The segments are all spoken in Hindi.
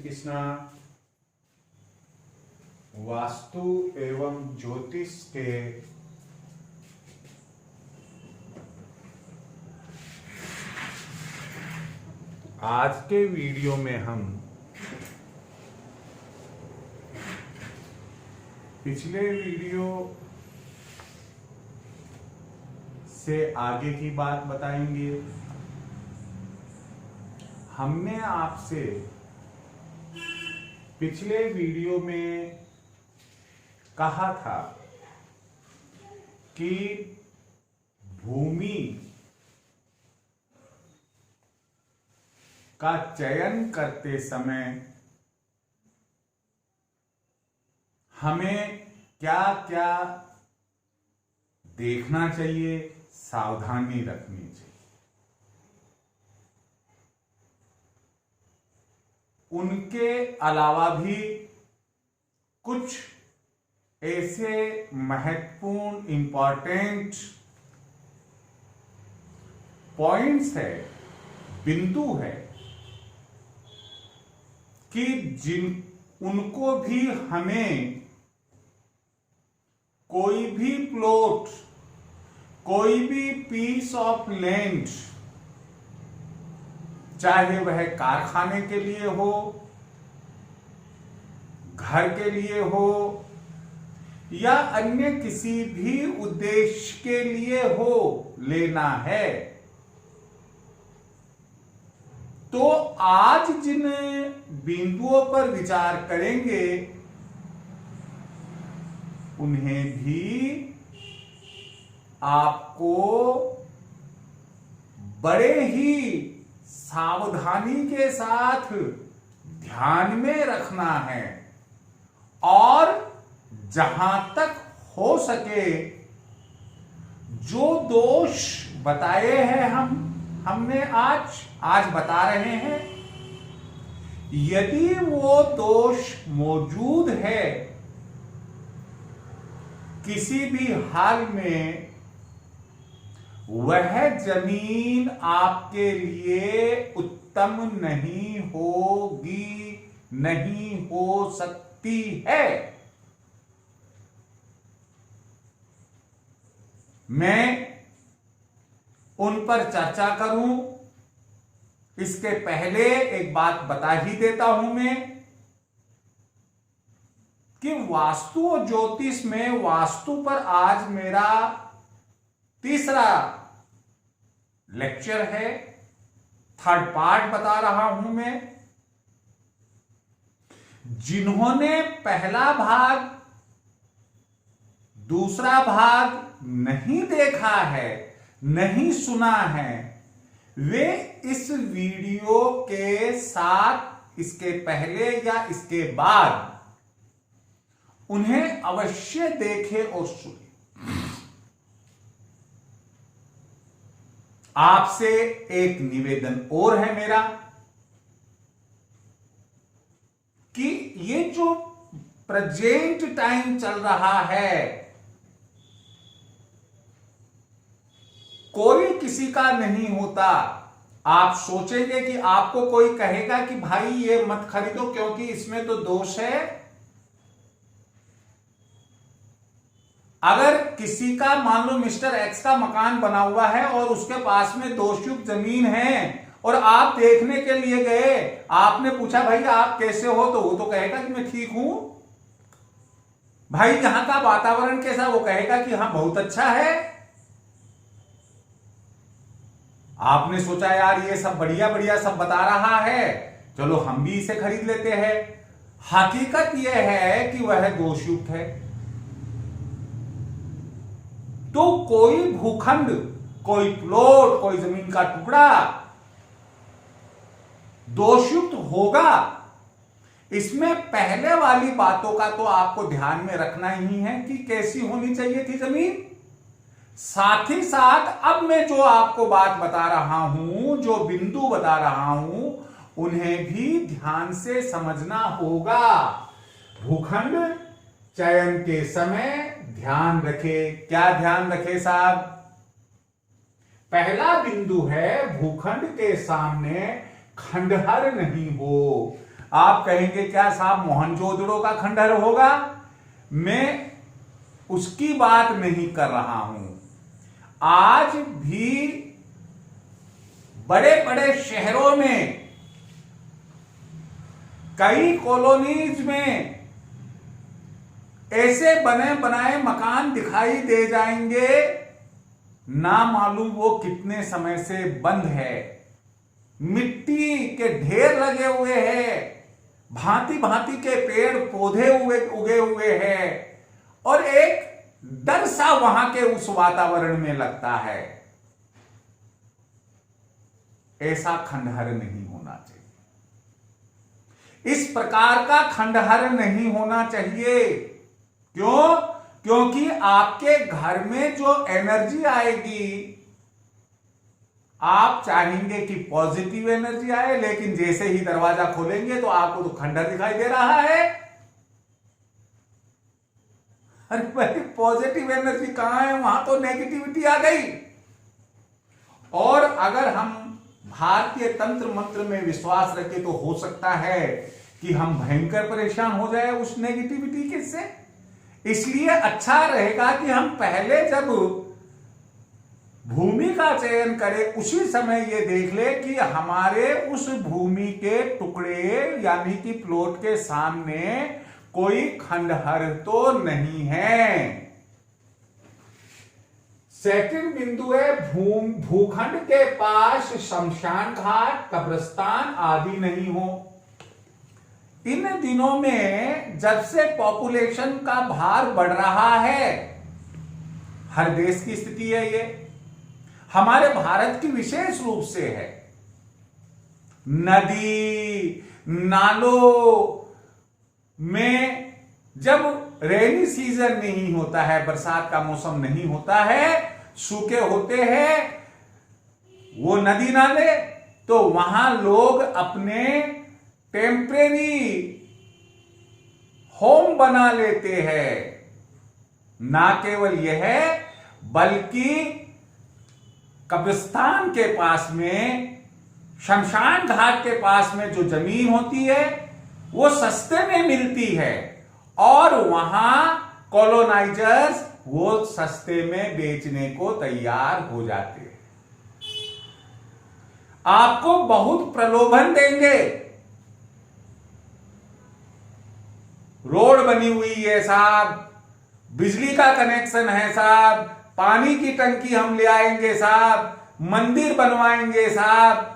कृष्णा। वास्तु एवं ज्योतिष के आज के वीडियो में हम पिछले वीडियो से आगे की बात बताएंगे। हमने आपसे पिछले वीडियो में कहा था कि भूमि का चयन करते समय हमें क्या क्या देखना चाहिए, सावधानी रखनी चाहिए। उनके अलावा भी कुछ ऐसे महत्वपूर्ण इंपॉर्टेंट पॉइंट्स है, बिंदु है कि उनको भी हमें कोई भी प्लॉट, कोई भी पीस ऑफ लैंड, चाहे वह कारखाने के लिए हो, घर के लिए हो या अन्य किसी भी उद्देश्य के लिए हो, लेना है। तो आज जिन बिंदुओं पर विचार करेंगे उन्हें भी आपको बड़े ही सावधानी के साथ ध्यान में रखना है और जहां तक हो सके जो दोष बताए हैं हमने आज बता रहे हैं, यदि वो दोष मौजूद है किसी भी हाल में, वह जमीन आपके लिए उत्तम नहीं होगी, नहीं हो सकती है। मैं उन पर चर्चा करूं इसके पहले एक बात बता ही देता हूं मैं कि वास्तु और ज्योतिष में वास्तु पर आज मेरा तीसरा लेक्चर है, थर्ड पार्ट बता रहा हूं मैं। जिन्होंने पहला भाग, दूसरा भाग नहीं देखा है, नहीं सुना है, वे इस वीडियो के साथ इसके पहले या इसके बाद उन्हें अवश्य देखे और सुने। आपसे एक निवेदन और है मेरा कि ये जो प्रेजेंट टाइम चल रहा है, कोई किसी का नहीं होता। आप सोचेंगे कि आपको कोई कहेगा कि भाई ये मत खरीदो क्योंकि इसमें तो दोष है। अगर किसी का मान लो मिस्टर एक्स का मकान बना हुआ है और उसके पास में दोषयुक्त जमीन है और आप देखने के लिए गए, आपने पूछा भाई आप कैसे हो, तो वो तो कहेगा कि मैं ठीक हूं। भाई यहां का वातावरण कैसा, वो कहेगा कि हाँ बहुत अच्छा है। आपने सोचा यार ये सब बढ़िया बढ़िया सब बता रहा है, चलो हम भी इसे खरीद लेते हैं। हकीकत यह है कि वह दोषयुक्त है। तो कोई भूखंड, कोई प्लॉट, कोई जमीन का टुकड़ा दोषयुक्त होगा, इसमें पहले वाली बातों का तो आपको ध्यान में रखना ही है कि कैसी होनी चाहिए थी जमीन। साथ ही साथ अब मैं जो आपको बात बता रहा हूं, जो बिंदु बता रहा हूं, उन्हें भी ध्यान से समझना होगा। भूखंड चयन के समय ध्यान रखे। क्या ध्यान रखे साहब? पहला बिंदु है भूखंड के सामने खंडहर नहीं हो। आप कहेंगे क्या साहब मोहनजोदड़ो का खंडहर होगा? मैं उसकी बात नहीं कर रहा हूं। आज भी बड़े बड़े शहरों में, कई कॉलोनीज में ऐसे बने बनाए मकान दिखाई दे जाएंगे, ना मालूम वो कितने समय से बंद है। मिट्टी के ढेर लगे हुए हैं, भांति भांति के पेड़ पौधे उगे हुए हैं, और एक डर सा वहां के उस वातावरण में लगता है। ऐसा खंडहर नहीं होना चाहिए। इस प्रकार का खंडहर नहीं होना चाहिए। क्यों? क्योंकि आपके घर में जो एनर्जी आएगी, आप चाहेंगे कि पॉजिटिव एनर्जी आए, लेकिन जैसे ही दरवाजा खोलेंगे तो आपको तो खंडहर दिखाई दे रहा है। अरे भाई, पॉजिटिव एनर्जी कहां है? वहां तो नेगेटिविटी आ गई। और अगर हम भारतीय तंत्र मंत्र में विश्वास रखें तो हो सकता है कि हम भयंकर परेशान हो जाए उस नेगेटिविटी के से। इसलिए अच्छा रहेगा कि हम पहले जब भूमि का चयन करें, उसी समय ये देख ले कि हमारे उस भूमि के टुकड़े यानी कि प्लॉट के सामने कोई खंडहर तो नहीं है। सेकंड बिंदु है, भूखंड के पास शमशान घाट, कब्रिस्तान आदि नहीं हो। इन दिनों में जब से पॉपुलेशन का भार बढ़ रहा है, हर देश की स्थिति है ये, हमारे भारत की विशेष रूप से है, नदी नालों में जब रेनी सीजन नहीं होता है, बरसात का मौसम नहीं होता है, सूखे होते हैं वो नदी नाले, तो वहां लोग अपने टेम्परेरी होम बना लेते हैं। ना केवल यह, बल्कि कब्रिस्तान के पास में, शमशान घाट के पास में जो जमीन होती है वो सस्ते में मिलती है, और वहां कॉलोनाइजर्स वो सस्ते में बेचने को तैयार हो जाते हैं। आपको बहुत प्रलोभन देंगे। रोड बनी हुई है साहब, बिजली का कनेक्शन है साहब, पानी की टंकी हम ले आएंगे साहब, मंदिर बनवाएंगे साहब,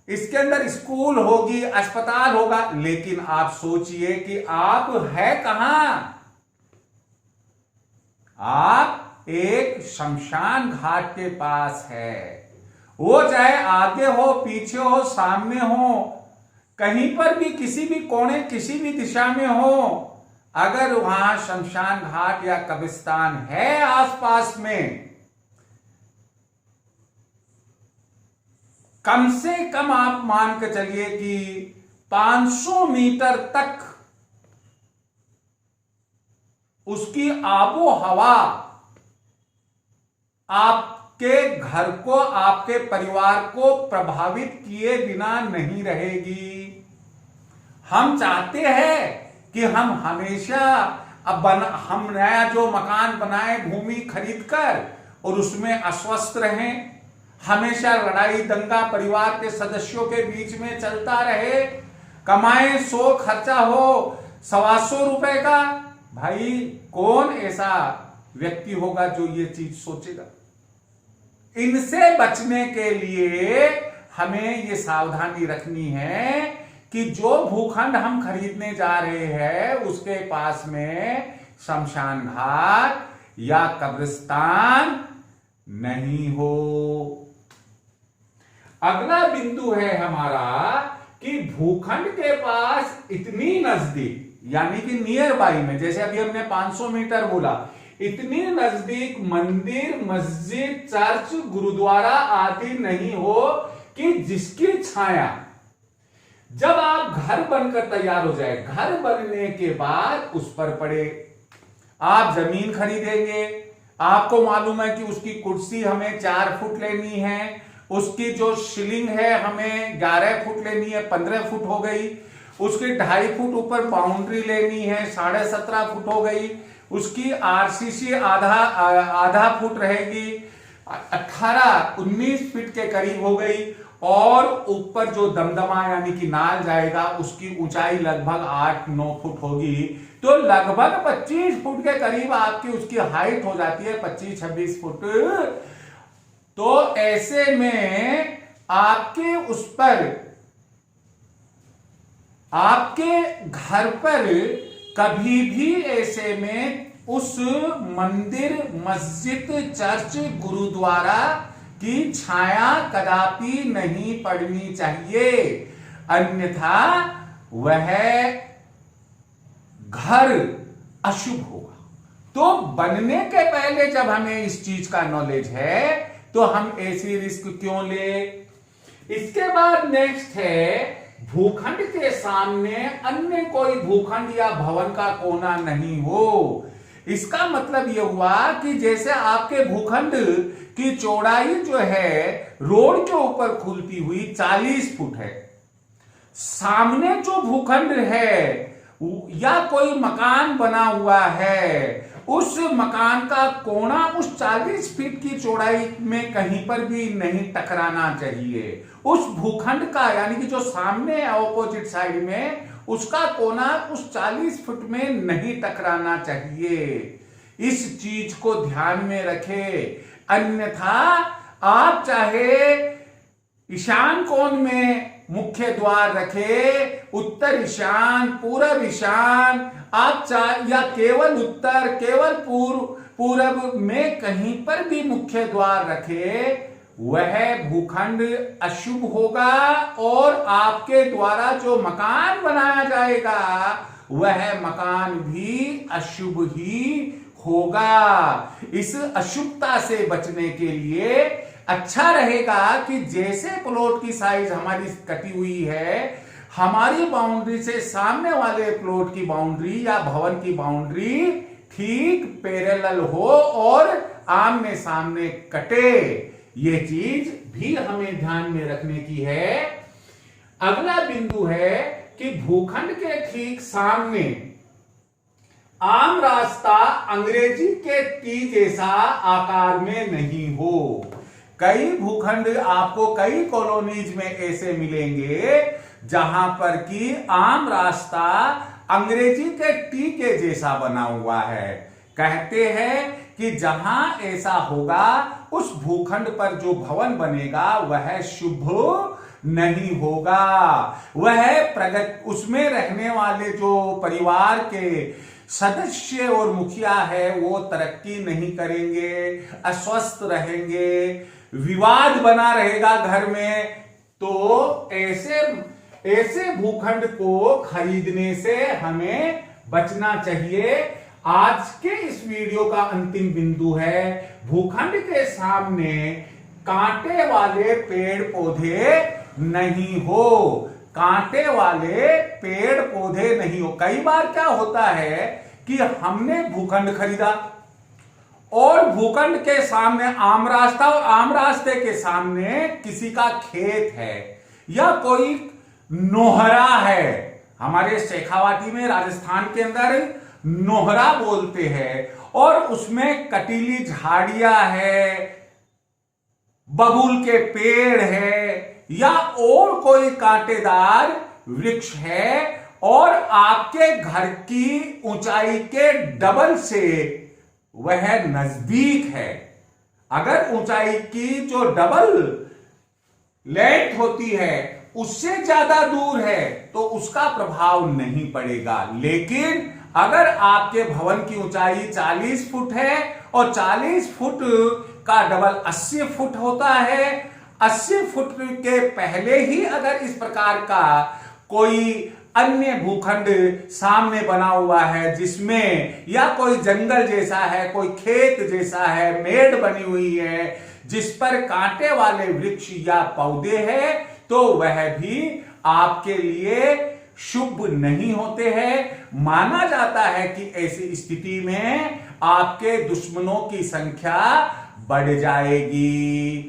इसके अंदर स्कूल होगी, अस्पताल होगा। लेकिन आप सोचिए कि आप है कहां? आप एक शमशान घाट के पास है। वो चाहे आगे हो, पीछे हो, सामने हो, कहीं पर भी, किसी भी कोने, किसी भी दिशा में हो, अगर वहां शमशान घाट या कब्रिस्तान है आसपास में, कम से कम आप मान के चलिए कि 500 मीटर तक उसकी आबो हवा आपके घर को, आपके परिवार को प्रभावित किए बिना नहीं रहेगी। हम चाहते हैं कि हम हमेशा हम नया जो मकान बनाए भूमि खरीद कर, और उसमें अस्वस्थ रहें, हमेशा लड़ाई दंगा परिवार के सदस्यों के बीच में चलता रहे, कमाए 100 खर्चा हो 125 रुपए का। भाई, कौन ऐसा व्यक्ति होगा जो ये चीज सोचेगा? इनसे बचने के लिए हमें ये सावधानी रखनी है कि जो भूखंड हम खरीदने जा रहे हैं उसके पास में शमशान घाट या कब्रिस्तान नहीं हो। अगला बिंदु है हमारा कि भूखंड के पास इतनी नजदीक, यानी कि नियर बाई में, जैसे अभी हमने 500 मीटर बोला, इतनी नजदीक मंदिर, मस्जिद, चर्च, गुरुद्वारा आदि नहीं हो कि जिसकी छाया जब आप घर बनकर तैयार हो जाए, घर बनने के बाद उस पर पड़े। आप जमीन खरीदेंगे, आपको मालूम है कि उसकी कुर्सी हमें 4 फुट लेनी है, उसकी जो सीलिंग है हमें 11 फुट लेनी है, 15 फुट हो गई। उसकी 2.5 फुट ऊपर बाउंड्री लेनी है, 17.5 फुट हो गई। उसकी आरसीसी आधा फुट रहेगी, 18-19 फीट के करीब हो गई। और ऊपर जो दमदमा यानी कि नाल जाएगा उसकी ऊंचाई लगभग 8-9 फुट होगी। तो लगभग 25 फुट के करीब आपकी उसकी हाइट हो जाती है, 25-26 फुट। तो ऐसे में आपके उस पर, आपके घर पर कभी भी ऐसे में उस मंदिर, मस्जिद, चर्च, गुरुद्वारा की छाया कदापि नहीं पड़नी चाहिए, अन्यथा वह घर अशुभ होगा। तो बनने के पहले जब हमें इस चीज का नॉलेज है तो हम ऐसी रिस्क क्यों ले। इसके बाद नेक्स्ट है, भूखंड के सामने अन्य कोई भूखंड या भवन का कोना नहीं हो। इसका मतलब यह हुआ कि जैसे आपके भूखंड की चौड़ाई जो है रोड के ऊपर खुलती हुई 40 फुट है, सामने जो भूखंड है या कोई मकान बना हुआ है, उस मकान का कोना उस 40 फीट की चौड़ाई में कहीं पर भी नहीं टकराना चाहिए। उस भूखंड का यानी कि जो सामने है ऑपोजिट साइड में, उसका कोना उस 40 फुट में नहीं टकराना चाहिए। इस चीज को ध्यान में रखें, अन्यथा आप चाहे ईशान कोण में मुख्य द्वार रखे, उत्तर ईशान, पूरब ईशान, आप चाहे या केवल उत्तर, केवल पूरब में कहीं पर भी मुख्य द्वार रखे, वह भूखंड अशुभ होगा और आपके द्वारा जो मकान बनाया जाएगा वह मकान भी अशुभ ही होगा। इस अशुभता से बचने के लिए अच्छा रहेगा कि जैसे प्लॉट की साइज हमारी कटी हुई है, हमारी बाउंड्री से सामने वाले प्लॉट की बाउंड्री या भवन की बाउंड्री ठीक पैरेलल हो और आमने सामने कटे। ये चीज भी हमें ध्यान में रखने की है। अगला बिंदु है कि भूखंड के ठीक सामने आम रास्ता अंग्रेजी के टी जैसा आकार में नहीं हो। कई भूखंड आपको कई कॉलोनीज में ऐसे मिलेंगे जहां पर कि आम रास्ता अंग्रेजी के टी के जैसा बना हुआ है। कहते हैं कि जहां ऐसा होगा उस भूखंड पर जो भवन बनेगा वह शुभ नहीं होगा। वह उसमें रहने वाले जो परिवार के सदस्य और मुखिया है वो तरक्की नहीं करेंगे, अस्वस्थ रहेंगे, विवाद बना रहेगा घर में। तो ऐसे भूखंड को खरीदने से हमें बचना चाहिए। आज के इस वीडियो का अंतिम बिंदु है, भूखंड के सामने कांटे वाले पेड़ पौधे नहीं हो। कांटे वाले पेड़ पौधे नहीं हो। कई बार क्या होता है कि हमने भूखंड खरीदा और भूखंड के सामने आम रास्ता और आम रास्ते के सामने किसी का खेत है या कोई नोहरा है। हमारे शेखावाटी में राजस्थान के अंदर नोहरा बोलते हैं और उसमें कटीली झाड़ियां है, बबूल के पेड़ है या और कोई कांटेदार वृक्ष है और आपके घर की ऊंचाई के डबल से वह नजदीक है। अगर ऊंचाई की जो डबल लेंथ होती है उससे ज्यादा दूर है तो उसका प्रभाव नहीं पड़ेगा। लेकिन अगर आपके भवन की ऊंचाई 40 फुट है और 40 फुट का डबल 80 फुट होता है, 80 फुट के पहले ही अगर इस प्रकार का कोई अन्य भूखंड सामने बना हुआ है जिसमें या कोई जंगल जैसा है, कोई खेत जैसा है, मेड़ बनी हुई है जिस पर कांटे वाले वृक्ष या पौधे हैं, तो वह भी आपके लिए शुभ नहीं होते हैं। माना जाता है कि ऐसी स्थिति में आपके दुश्मनों की संख्या बढ़ जाएगी।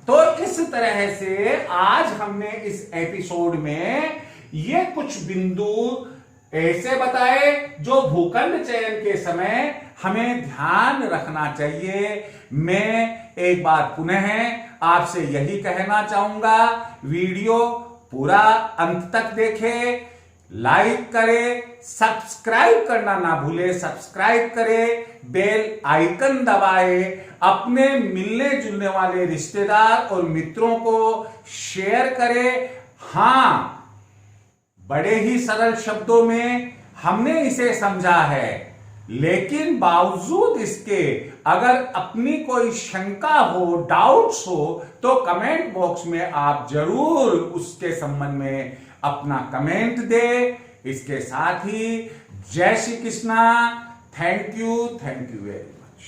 तो इस तरह से आज हमने इस एपिसोड में ये कुछ बिंदु ऐसे बताए जो भूखंड चयन के समय हमें ध्यान रखना चाहिए। मैं एक बार पुनः आपसे यही कहना चाहूंगा, वीडियो पूरा अंत तक देखें, लाइक करें, सब्सक्राइब करना ना भूले, सब्सक्राइब करें, बेल आइकन दबाए, अपने मिलने जुलने वाले रिश्तेदार और मित्रों को शेयर करें। हां, बड़े ही सरल शब्दों में हमने इसे समझा है, लेकिन बावजूद इसके अगर अपनी कोई शंका हो, डाउट्स हो, तो कमेंट बॉक्स में आप जरूर उसके संबंध में अपना कमेंट दे। इसके साथ ही जय Shri Krishna. Thank you very much.